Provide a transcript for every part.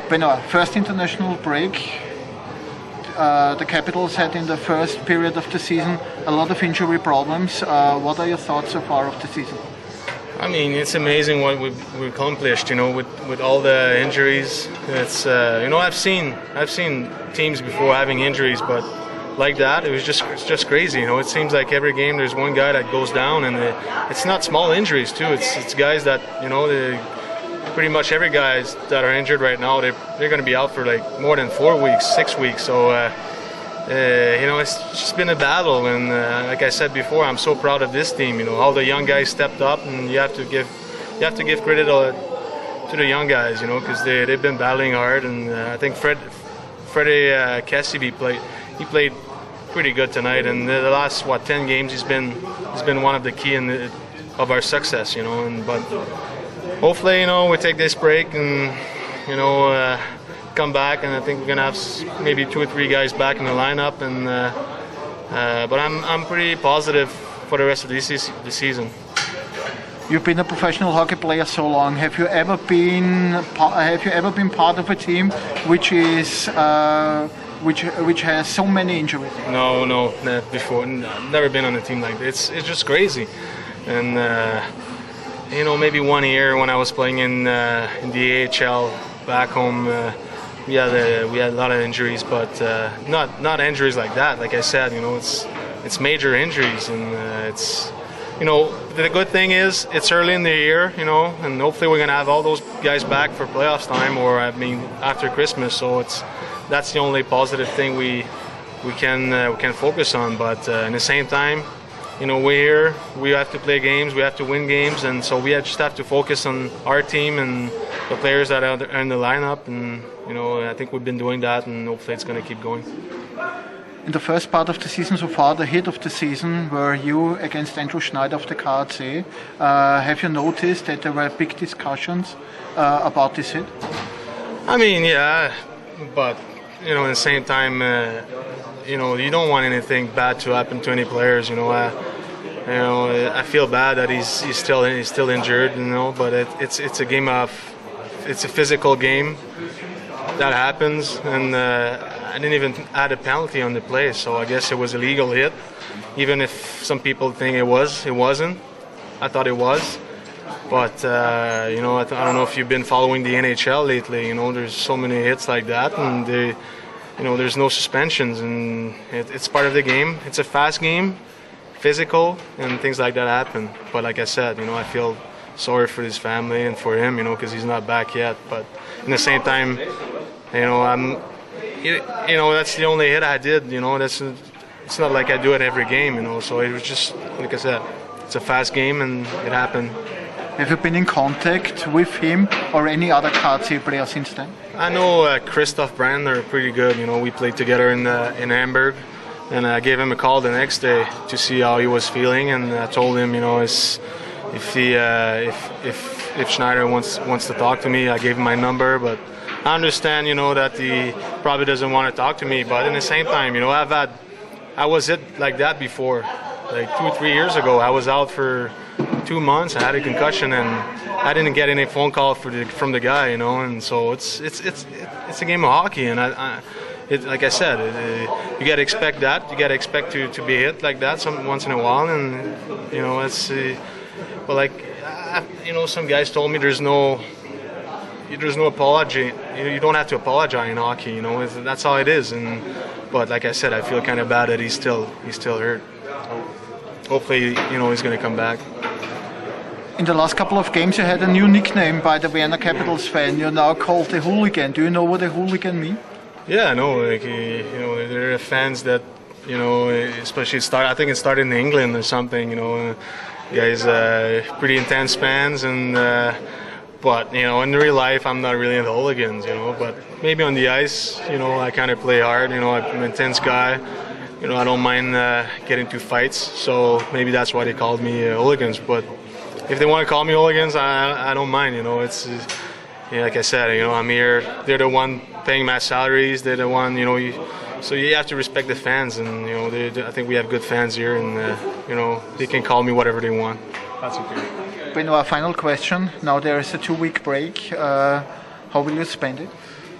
Benoit, first international break. The Capitals had in the first period of the season a lot of injury problems. What are your thoughts so far of the season? I mean, it's amazing what we've accomplished. With all the injuries. It's I've seen teams before having injuries, but like that, it's just crazy. It seems like every game there's one guy that goes down, and it's not small injuries too. It's guys that pretty much every guys that are injured right now, they're going to be out for like more than 4 weeks, 6 weeks. So it's just been a battle, and like I said before, I'm so proud of this team. All the young guys stepped up, and you have to give credit to the young guys, because they've been battling hard. And I think Freddie Cassidy played pretty good tonight, and the last 10 games he's been one of the key of our success, but hopefully we take this break and come back, and I think we're gonna have maybe 2 or 3 guys back in the lineup, and but I'm pretty positive for the rest of the season. You've been a professional hockey player so long. Have you ever been part of a team which is which has so many injuries? No, not before. Never been on a team like this. It's just crazy. And maybe 1 year when I was playing in the AHL back home, we had a lot of injuries, but not injuries like that. Like I said, it's major injuries, and it's. The good thing is it's early in the year, and hopefully we're gonna have all those guys back for playoffs time, or after Christmas. So that's the only positive thing we can focus on. But in the same time, we're here. We have to play games. We have to win games, and so we just have to focus on our team and the players that are in the lineup. And I think we've been doing that, and hopefully it's gonna keep going. In the first part of the season so far, the hit of the season were you against Andrew Schneider of the KAC. Have you noticed that there were big discussions about this hit? I mean, yeah, but at the same time, you don't want anything bad to happen to any players. I feel bad that he's still injured. But it's a game it's a physical game that happens, and I didn't even add a penalty on the play, so I guess it was a legal hit. Even if some people think it wasn't. I thought it was. But I don't know if you've been following the NHL lately. There's so many hits like that, and there's no suspensions, and it's part of the game. It's a fast game, physical, and things like that happen. But like I said, I feel sorry for his family and for him, because he's not back yet. But in the same time, that's the only hit I did. It's not like I do it every game. So it was just, like I said, it's a fast game, and it happened. Have you been in contact with him or any other KAC player since then? I know Christoph Brandner pretty good. We played together in Hamburg, and I gave him a call the next day to see how he was feeling, and I told him, if Schneider wants to talk to me, I gave him my number, but I understand, that he probably doesn't want to talk to me, but in the same time, I was hit like that before, like 2 or 3 years ago. I was out for 2 months. I had a concussion, and I didn't get any phone call from the guy, and so it's a game of hockey, and like I said, you got to expect that. You got to expect to be hit like that once in a while, and it's. But like some guys told me there's no apology. You don't have to apologize in hockey. That's how it is. But like I said, I feel kind of bad that he's still hurt. Hopefully, he's going to come back. In the last couple of games, you had a new nickname by the Vienna Capitals fan. You're now called the Hooligan. Do you know what a hooligan means? Yeah, I know. There are fans that, especially I think it started in England or something. Guys, pretty intense fans, and but in real life, I'm not really into hooligans. But maybe on the ice, I kind of play hard. I'm an intense guy. I don't mind getting into fights, so maybe that's why they called me hooligans. But if they want to call me hooligans, I don't mind. It's like I said, I'm here. They're the one paying my salaries. They're the one, so you have to respect the fans, and I think we have good fans here, and they can call me whatever they want. That's okay. Benoit, final question. Now there is a 2-week break. How will you spend it?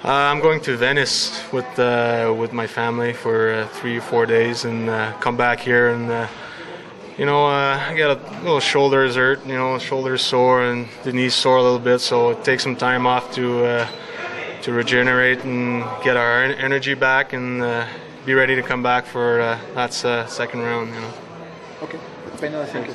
I'm going to Venice with my family for 3 or 4 days, and come back here and I got a little shoulders hurt, shoulders sore and the knees sore a little bit, so it takes some time off to regenerate and get our energy back and be ready to come back for that second round. Okay, Benoit, thank you.